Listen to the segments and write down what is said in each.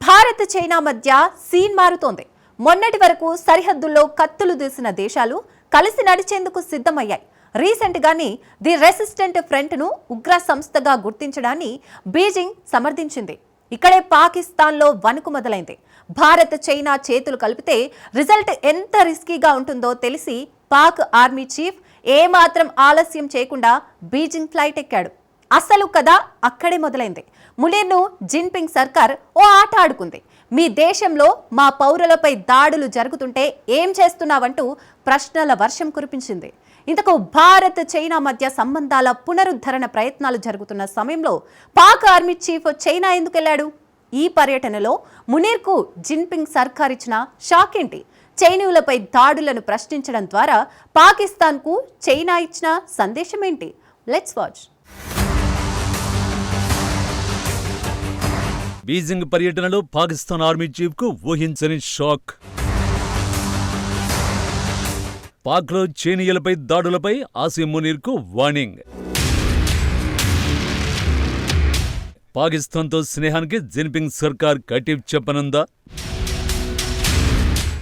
Bharat China మధ్య scene మారుతోంది. మొన్నటి వరకు సరిహద్దుల్లో కత్తులు దూసిన దేశాలు కలిసి నడిచేందుకు సిద్ధమయ్యాయి. రీసెంట్ గాని ది రెసిస్టెంట్ ఫ్రంట్ ను ఉగ్ర సంస్థగా గుర్తించడాన్ని బీజింగ్ సమర్థించింది. ఇక్కడే పాకిస్తాన్లో వణుకు మొదలైంది. భారత్ చైనా చేతులు కలిపితే రిజల్ట్ ఎంత రిస్కీగా ఉంటుందో తెలిసి పాక్ ఆర్మీ చీఫ్ ఏమాత్రం ఆలస్యం చేయకుండా బీజింగ్ ఫ్లైట్ ఎక్కాడు. అసలు కథ అక్కడే మొదలైంది. మునీర్ను జిన్పింగ్ సర్కార్ ఓ ఆట ఆడుకుంది. మీ దేశంలో మా పౌరులపై దాడులు జరుగుతుంటే ఏం చేస్తున్నావంటూ ప్రశ్నల వర్షం కురిపించింది. ఇంతకు భారత్ చైనా మధ్య సంబంధాల పునరుద్ధరణ ప్రయత్నాలు జరుగుతున్న సమయంలో పాక్ ఆర్మీ చీఫ్ చైనా ఎందుకు వెళ్ళాడు? ఈ పర్యటనలో మునీర్కు జిన్పింగ్ సర్కార్ ఇచ్చిన షాక్ ఏంటి? చైనీయులపై దాడులను ప్రశ్నించడం ద్వారా పాకిస్తాన్కు చైనా ఇచ్చిన సందేశం ఏంటి? Let's watch. బీజింగ్ పర్యటనలో పాకిస్తాన్ ఆర్మీ చీఫ్కు ఊహించని షాక్. పాక్లో చైనీయులపై దాడులపై ఆసిమ్ మునీర్కు వార్నింగ్. పాకిస్తాన్తో స్నేహానికి జిన్పింగ్ సర్కార్ కటిఫ్ చెప్పనుందా?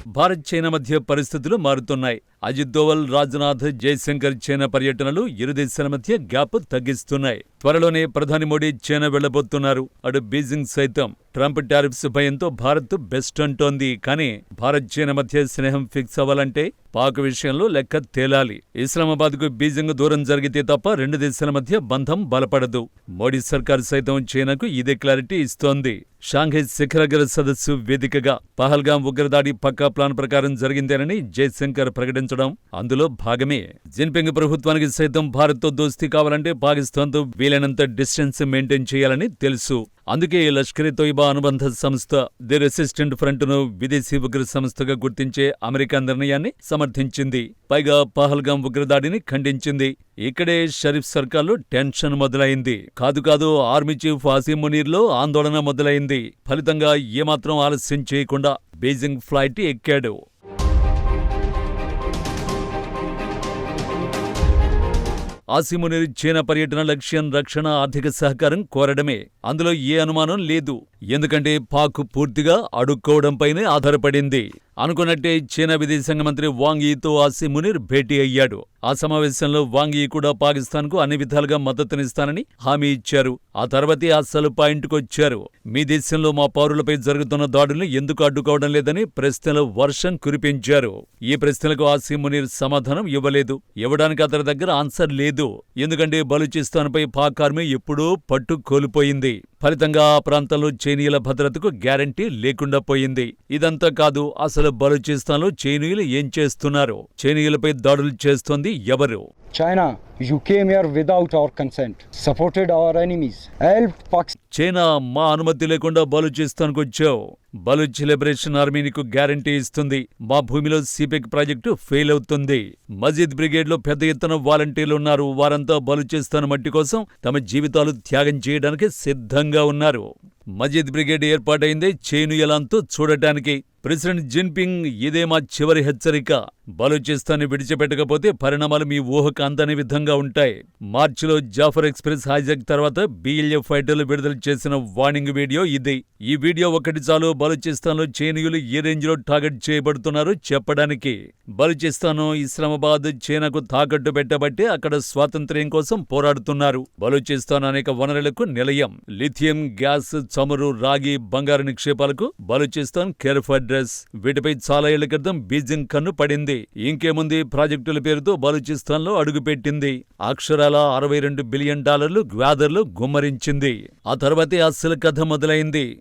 భారత్ చైనా మధ్య పరిస్థితులు మారుతున్నాయి. అజిత్ దోవల్, రాజ్నాథ్, జైశంకర్ చైనా పర్యటనలు ఇరు దేశాల మధ్య గ్యాప్ తగ్గిస్తున్నాయి. త్వరలోనే ప్రధాని మోడీ చైనా వెళ్లబోతున్నారు. అటు బీజింగ్ సైతం ట్రంప్ టారిఫ్స్ భయంతో భారత్ బెస్ట్ అంటోంది. కానీ భారత్ చైనా మధ్య స్నేహం ఫిక్స్ అవ్వాలంటే పాక్ విషయంలో లెక్క తేలాలి. ఇస్లామాబాద్ కు బీజింగ్ దూరం జరిగితే తప్ప రెండు దేశాల మధ్య బంధం బలపడదు. మోడీ సర్కార్ సైతం చైనాకు ఇదే క్లారిటీ ఇస్తోంది. షాంఘై శిఖరాగ్ర సదస్సు వేదికగా పహల్గాం ఉగ్రదాడి పక్కా ప్లాన్ ప్రకారం జరిగిందేనని జైశంకర్ ప్రకటించడం అందులో భాగమే. జిన్పింగ్ ప్రభుత్వానికి సైతం భారత్తో దోస్తీ కావాలంటే పాకిస్తాన్తో వీలైనంత డిస్టెన్స్ మెయింటైన్ చేయాలని తెలుసు. అందుకే లష్కర్-ఇ-తోయిబా అనుబంధ సంస్థ ది రెసిస్టెంట్ ఫ్రంట్ ను విదేశీ ఉగ్ర సంస్థగా గుర్తించే అమెరికా నిర్ణయాన్ని సమర్థించింది. పైగా పహల్గాం ఉగ్రదాడిని ఖండించింది. ఇక్కడే షరీఫ్ సర్కార్లో టెన్షన్ మొదలైంది. కాదు ఆర్మీ చీఫ్ ఆసిమ్ మునీర్లో ఆందోళన మొదలైంది. ఫలితంగా ఏమాత్రం ఆలస్యం చేయకుండా బీజింగ్ ఫ్లైట్ ఎక్కాడు. ఆసిమ్ మునీర్ చైనా పర్యటన లక్ష్యం రక్షణ, ఆర్థిక సహకారం కోరడమే. అందులో ఏ అనుమానం లేదు. ఎందుకంటే పాక్ పూర్తిగా అడుక్కోవడంపైనే ఆధారపడింది. అనుకున్నట్టే చైనా విదేశాంగ మంత్రి వాంగ్ యీతో ఆసిమ్ మునీర్ భేటీ అయ్యాడు. ఆ సమావేశంలో వాంగ్ యీ కూడా పాకిస్తాన్కు అన్ని విధాలుగా మద్దతునిస్తానని హామీ ఇచ్చారు. ఆ తర్వాతే అసలు పాయింట్కొచ్చారు. మీ దేశంలో మా పౌరులపై జరుగుతున్న దాడుల్ని ఎందుకు అడ్డుకోవడం లేదని ప్రశ్నల వర్షం కురిపించారు. ఈ ప్రశ్నలకు ఆసిమ్ మునీర్ సమాధానం ఇవ్వలేదు. ఇవ్వడానికి అతని దగ్గర ఆన్సర్ లేదు. ఎందుకంటే బలూచిస్తాన్పై పాక్ ఆర్మీ ఎప్పుడూ పట్టు కోల్పోయింది. ఫలితంగా ఆ ప్రాంతంలో చైనీయుల భద్రతకు గ్యారంటీ లేకుండా పోయింది. ఇదంతా కాదు, అసలు బలూచిస్తాన్లో చైనీయులు ఏం చేస్తున్నారు? చైనీయులపై దాడులు చేస్తోంది ఎవరు? China, you came here without our consent, supported our enemies, helped Pakistan. China మా అనుమతి లేకుండా బలూచిస్తాన్కు వచ్చావు. బలూచ్ లిబరేషన్ ఆర్మీ నీకు గ్యారంటీ ఇస్తుంది. మా భూమిలో సిపెక్ ప్రాజెక్టు ఫెయిల్ అవుతుంది. మజీద్ బ్రిగేడ్లో పెద్ద ఎత్తున వాలంటీర్లు ఉన్నారు. వారంతా బలూచిస్తాన్ మట్టి కోసం తమ జీవితాలు త్యాగం చేయడానికి సిద్ధంగా ఉన్నారు. మజీద్ బ్రిగేడ్ ఏర్పాటైందే చైనీయులంతా చూడటానికి. ప్రెసిడెంట్ జిన్పింగ్ ఇదే మా చివరి హెచ్చరిక. బలూచిస్తాన్ని విడిచిపెట్టకపోతే పరిణామాలు మీ ఊహకు అందని విధంగా ఉంటాయి. మార్చిలో జాఫర్ ఎక్స్ప్రెస్ హైజాక్ తర్వాత బీఎల్ఎఫ్ ఫైటర్లు విడుదల చేసిన వార్నింగ్ వీడియో ఇది. ఈ వీడియో ఒకటి చాలు బలూచిస్తాన్లో చైనీయులు ఏ రేంజ్లో టార్గెట్ చేయబడుతున్నారో చెప్పడానికి. బలూచిస్తాన్, ఇస్లామాబాద్ చైనాకు తాకట్టు పెట్టబట్టే అక్కడ స్వాతంత్ర్యం కోసం పోరాడుతున్నారు. బలూచిస్తాన్ అనేక వనరులకు నిలయం. లిథియం, గ్యాస్, చమురు, రాగి, బంగారు నిక్షేపాలకు బలూచిస్తాన్ కేర్ ఫర్ అడ్రస్. వీటిపై చాలా ఏళ్ల క్రితం బీజింగ్ కన్ను పడింది. ఇంకేముంది, ప్రాజెక్టుల పేరుతో బలూచిస్తాన్లో అడుగుపెట్టింది. అక్షరాల $62 బిలియన్ గ్వాదర్లు గుమ్మరించింది. ఆ తర్వాతే అస్సలు కథ మొదలైంది.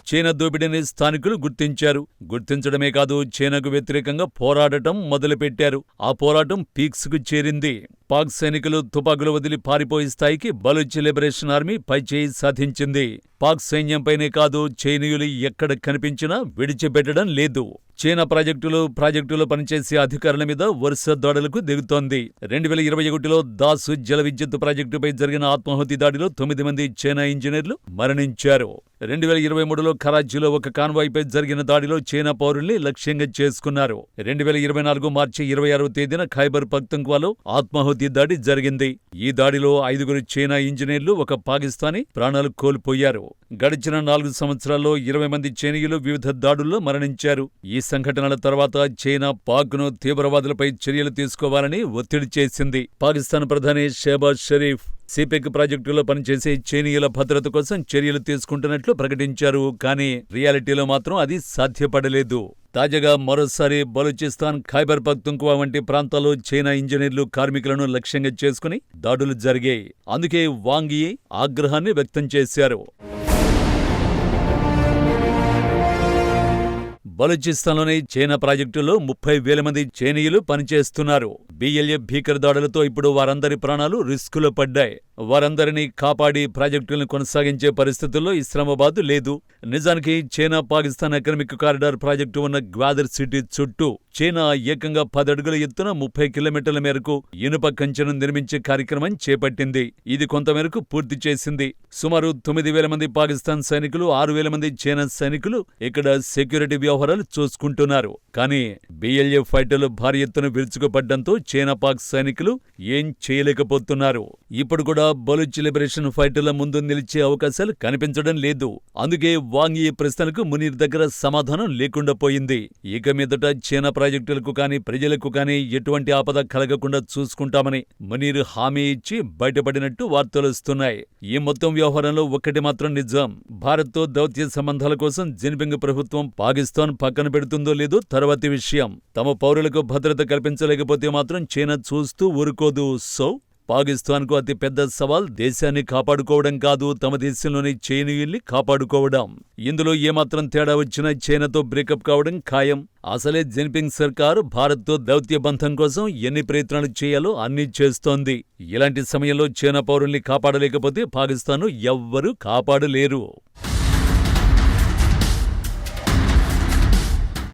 చైనా దోపిడీని స్థానికులు గుర్తించారు. గుర్తించడమే కాదు, చైనాకు వ్యతిరేకంగా పోరాడటం మొదలుపెట్టారు. ఆ పోరాటం పీక్స్కు చేరింది. పాక్ సైనికులు తుపాకులు వదిలి పారిపోయే స్థాయికి బలూచ్ లిబరేషన్ ఆర్మీ పైచేయి సాధించింది. పాక్ సైన్యంపైనే కాదు, చైనీయులు ఎక్కడ కనిపించినా విడిచిపెట్టడం లేదు. చైనా ప్రాజెక్టులో పనిచేసే అధికారుల మీద వరుస దాడులకు దిగుతోంది. 2021లో దాసు జల విద్యుత్ ప్రాజెక్టుపై జరిగిన ఆత్మాహుతి దాడిలో 9 మంది చైనా ఇంజనీర్లు మరణించారు. 2023లో కరాచీలో ఒక కాన్వాయ్పై జరిగిన దాడిలో చైనా పౌరుల్ని లక్ష్యంగా చేసుకున్నారు. 2024 మార్చి 26వ తేదీన ఖైబర్ పఖ్తుంఖ్వాలో ఆత్మాహుతి దాడి జరిగింది. ఈ దాడిలో 5 చైనా ఇంజనీర్లు, ఒక పాకిస్తానీ ప్రాణాలు కోల్పోయారు. గడిచిన 4 సంవత్సరాల్లో 20 మంది చైనీయులు వివిధ దాడుల్లో మరణించారు. ఈ సంఘటనల తర్వాత చైనా పాక్ను తీవ్రవాదులపై చర్యలు తీసుకోవాలని ఒత్తిడి చేసింది. పాకిస్తాన్ ప్రధాని షెహబాజ్ షరీఫ్ సిపెక్ ప్రాజెక్టులో పనిచేసే చైనీయుల భద్రత కోసం చర్యలు తీసుకుంటున్నట్లు ప్రకటించారు. కానీ రియాలిటీలో మాత్రం అది సాధ్యపడలేదు. తాజాగా మరోసారి బలూచిస్తాన్, ఖైబర్ పఖ్తుంఖ్వా వంటి ప్రాంతాల్లో చైనా ఇంజనీర్లు, కార్మికులను లక్ష్యంగా చేసుకుని దాడులు జరిగాయి. అందుకే వాంగ్ యీ ఆగ్రహాన్ని వ్యక్తం చేశారు. బలూచిస్తాన్లోని చైనా ప్రాజెక్టులో 30,000 మంది చైనీయులు పనిచేస్తున్నారు. BLA భీకర దాడులతో ఇప్పుడు వారందరి ప్రాణాలు రిస్కులో పడ్డాయి. వారందరినీ కాపాడి ప్రాజెక్టులను కొనసాగించే పరిస్థితుల్లో ఇస్లామాబాద్ లేదు. నిజానికి China Pakistan economic corridor project ఉన్న గ్వాదర్ సిటీ చుట్టూ చైనా ఏకంగా 10 అడుగుల ఎత్తున 30 కిలోమీటర్ల మేరకు ఇనుప కంచెను నిర్మించే కార్యక్రమం చేపట్టింది. ఇది కొంతమేరకు పూర్తి చేసింది. సుమారు 9,000 మంది పాకిస్తాన్ సైనికులు, 6,000 మంది చైనా సైనికులు ఇక్కడ సెక్యూరిటీ వ్యవహారాలు చూసుకుంటున్నారు. కానీ BLA ఫైటర్లు భారీ ఎత్తున విరుచుకుపడ్డంతో చైనా పాక్ సైనికులు ఏం చేయలేకపోతున్నారు. ఇప్పుడు కూడా బలూచ్ లిబరేషన్ ఫైటర్ల ముందు నిలిచే అవకాశాలు కనిపించడం లేదు. అందుకే వాంగ్ యీ ప్రశ్నలకు మునీర్ దగ్గర సమాధానం లేకుండా పోయింది. ఇక మీదట చైనా ప్రాజెక్టులకు కానీ, ప్రజలకు కానీ ఎటువంటి ఆపద కలగకుండా చూసుకుంటామని మునీర్ హామీ ఇచ్చి బయటపడినట్టు వార్తలొస్తున్నాయి. ఈ మొత్తం వ్యవహారంలో ఒక్కటి మాత్రం నిజం. భారత్తో దౌత్య సంబంధాల కోసం జిన్పింగ్ ప్రభుత్వం పాకిస్తాన్ పక్కన పెడుతుందో లేదో తర్వాతి విషయం. తమ పౌరులకు భద్రత కల్పించలేకపోతే మాత్రం చైనా చూస్తూ ఊరుకోదు. సో పాకిస్తాన్కు అతి పెద్ద సవాల్ దేశాన్ని కాపాడుకోవడం కాదు, తమ దేశంలోని చైనీయుల్ని కాపాడుకోవడం. ఇందులో ఏమాత్రం తేడా వచ్చినా చైనాతో బ్రేకప్ కావడం ఖాయం. అసలే జిన్పింగ్ సర్కార్ భారత్తో దౌత్య బంధం కోసం ఎన్ని ప్రయత్నాలు చేయాలో అన్నీ చేస్తోంది. ఇలాంటి సమయంలో చైనా పౌరుల్ని కాపాడలేకపోతే పాకిస్తాన్ను ఎవ్వరూ కాపాడలేరు.